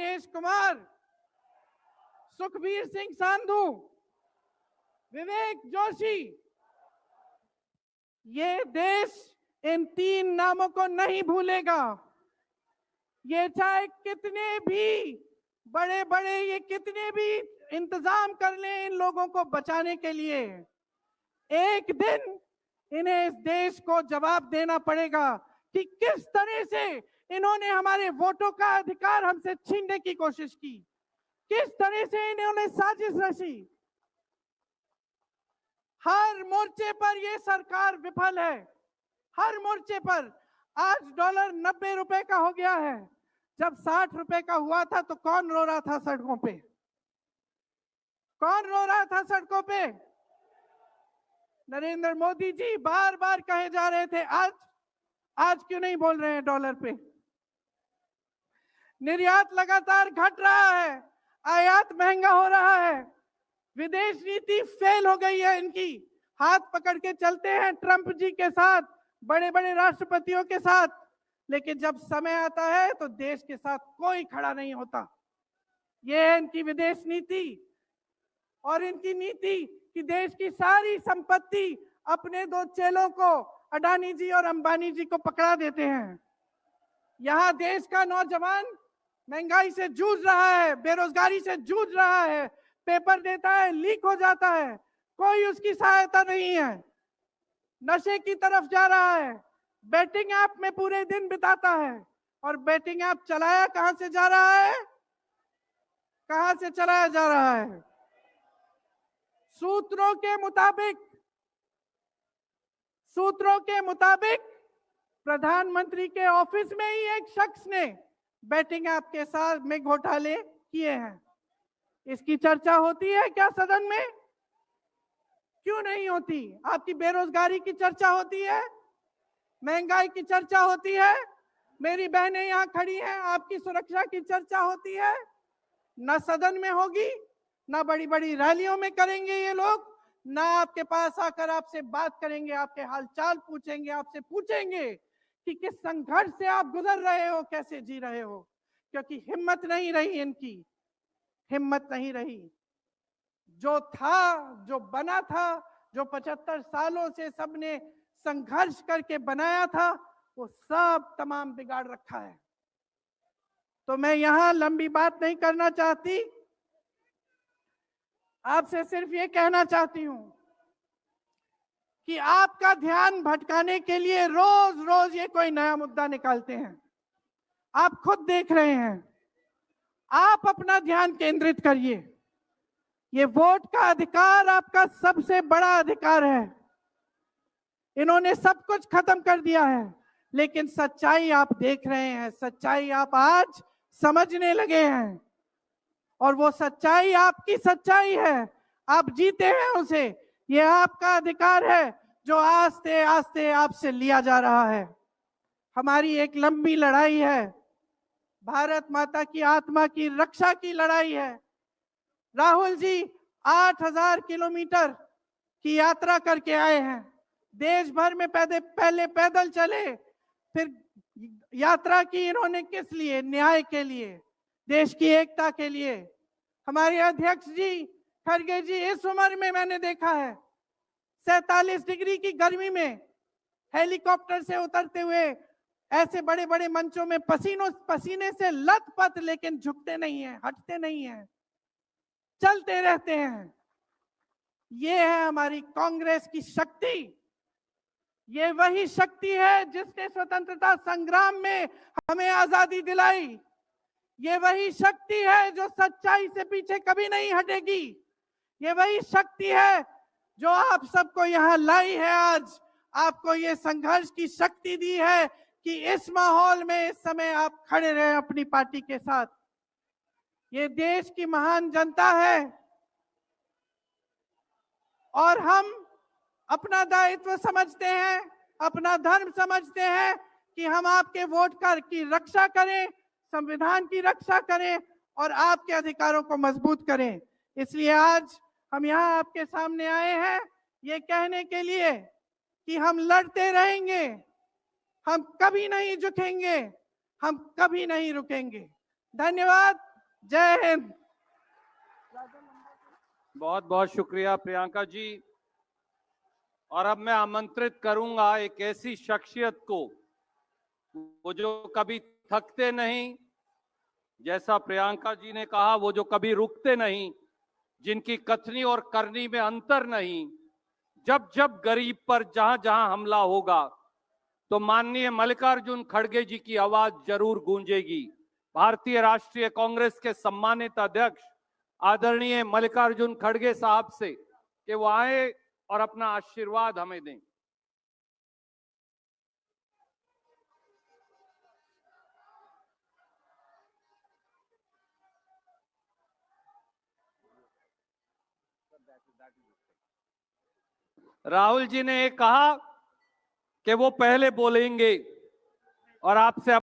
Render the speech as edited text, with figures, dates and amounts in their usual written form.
नीतीश कुमार, सुखबीर सिंह सांधू, विवेक जोशी, ये देश इन 3 नामों को नहीं भूलेगा। ये चाहे कितने भी बड़े बड़े ये कितने भी इंतजाम कर लें इन लोगों को बचाने के लिए, एक दिन इन्हें इस देश को जवाब देना पड़ेगा कि किस तरह से इन्होंने हमारे वोटों का अधिकार हमसे छीनने की कोशिश की, किस तरह से इन्होंने साजिश रची। हर मोर्चे पर यह सरकार विफल है, हर मोर्चे पर। आज डॉलर 90 रुपए का हो गया है। जब 60 रुपए का हुआ था तो कौन रो रहा था सड़कों पे? कौन रो रहा था सड़कों पे? नरेंद्र मोदी जी बार बार कहे जा रहे थे, आज क्यों नहीं बोल रहे हैं डॉलर पे? निर्यात लगातार घट रहा है, आयात महंगा हो रहा है, विदेश नीति फेल हो गई है इनकी। हाथ पकड़ के चलते हैं ट्रंप जी के साथ, बड़े बड़े राष्ट्रपतियों के साथ, लेकिन जब समय आता है तो देश के साथ कोई खड़ा नहीं होता। ये है इनकी विदेश नीति। और इनकी नीति कि देश की सारी संपत्ति अपने 2 चेलों को, अडानी जी और अंबानी जी को पकड़ा देते हैं। यहां देश का नौजवान महंगाई से जूझ रहा है, बेरोजगारी से जूझ रहा है, पेपर देता है, लीक हो जाता है, कोई उसकी सहायता नहीं है, नशे की तरफ जा रहा है, बेटिंग ऐप में पूरे दिन बिताता है। और बेटिंग ऐप चलाया कहां से जा रहा है? कहां से चलाया जा रहा है? सूत्रों के मुताबिक प्रधानमंत्री के ऑफिस में ही एक शख्स ने बेटिंग ऐप के साथ में घोटाले किए हैं। इसकी चर्चा होती है क्या सदन में? क्यों नहीं होती? आपकी बेरोजगारी की चर्चा होती है, महंगाई की चर्चा होती है, मेरी बहनें यहाँ खड़ी हैं, आपकी सुरक्षा की चर्चा होती है? ना सदन में होगी, ना बड़ी बड़ी रैलियों में करेंगे ये लोग, ना आपके पास आकर आपसे बात करेंगे, आपके हालचाल पूछेंगे, आपसे पूछेंगे कि किस संघर्ष से आप गुजर रहे हो, कैसे जी रहे हो। क्योंकि हिम्मत नहीं रही इनकी, हिम्मत नहीं रही। जो था, जो बना था, जो 75 सालों से सबने संघर्ष करके बनाया था, वो सब तमाम बिगाड़ रखा है। तो मैं यहां लंबी बात नहीं करना चाहती, आपसे सिर्फ ये कहना चाहती हूं कि आपका ध्यान भटकाने के लिए रोज रोज ये कोई नया मुद्दा निकालते हैं। आप खुद देख रहे हैं, आप अपना ध्यान केंद्रित करिए। ये वोट का अधिकार आपका सबसे बड़ा अधिकार है। इन्होंने सब कुछ खत्म कर दिया है, लेकिन सच्चाई आप देख रहे हैं, सच्चाई आप आज समझने लगे हैं। और वो सच्चाई आपकी सच्चाई है, आप जीते हैं उसे। ये आपका अधिकार है जो आस्ते आस्ते आपसे लिया जा रहा है। हमारी एक लंबी लड़ाई है, भारत माता की आत्मा की रक्षा की लड़ाई है। राहुल जी 8000 किलोमीटर की यात्रा करके आए हैं, देश भर में पहले पैदल चले, फिर यात्रा की इन्होंने किस लिए? न्याय के लिए, देश की एकता के लिए। हमारे अध्यक्ष जी खड़गे जी, इस उम्र में मैंने देखा है 47 डिग्री की गर्मी में हेलीकॉप्टर से उतरते हुए ऐसे बड़े बड़े मंचों में पसीने से लथपथ, लेकिन झुकते नहीं हैं, हटते नहीं हैं, चलते रहते हैं। ये है हमारी कांग्रेस की शक्ति। ये वही शक्ति है जिसने स्वतंत्रता संग्राम में हमें आजादी दिलाई। ये वही शक्ति है जो सच्चाई से पीछे कभी नहीं हटेगी। ये वही शक्ति है जो आप सबको यहाँ लाई है, आज आपको ये संघर्ष की शक्ति दी है कि इस माहौल में इस समय आप खड़े रहे अपनी पार्टी के साथ। ये देश की महान जनता है और हम अपना दायित्व समझते हैं, अपना धर्म समझते हैं कि हम आपके वोट की रक्षा करें, संविधान की रक्षा करें और आपके अधिकारों को मजबूत करें। इसलिए आज हम यहाँ आपके सामने आए हैं ये कहने के लिए कि हम लड़ते रहेंगे, हम कभी नहीं झुकेंगे, हम कभी नहीं रुकेंगे। धन्यवाद। जय हिंद। बहुत बहुत शुक्रिया प्रियंका जी। और अब मैं आमंत्रित करूंगा एक ऐसी शख्सियत को, वो जो कभी थकते नहीं, जैसा प्रियंका जी ने कहा, वो जो कभी रुकते नहीं, जिनकी कथनी और करनी में अंतर नहीं। जब जब गरीब पर जहां जहां हमला होगा तो माननीय मल्लिकार्जुन खड़गे जी की आवाज जरूर गूंजेगी। भारतीय राष्ट्रीय कांग्रेस के सम्मानित अध्यक्ष आदरणीय मल्लिकार्जुन खड़गे साहब से कि वो आए और अपना आशीर्वाद हमें दें। राहुल जी ने कहा कि वो पहले बोलेंगे और आपसे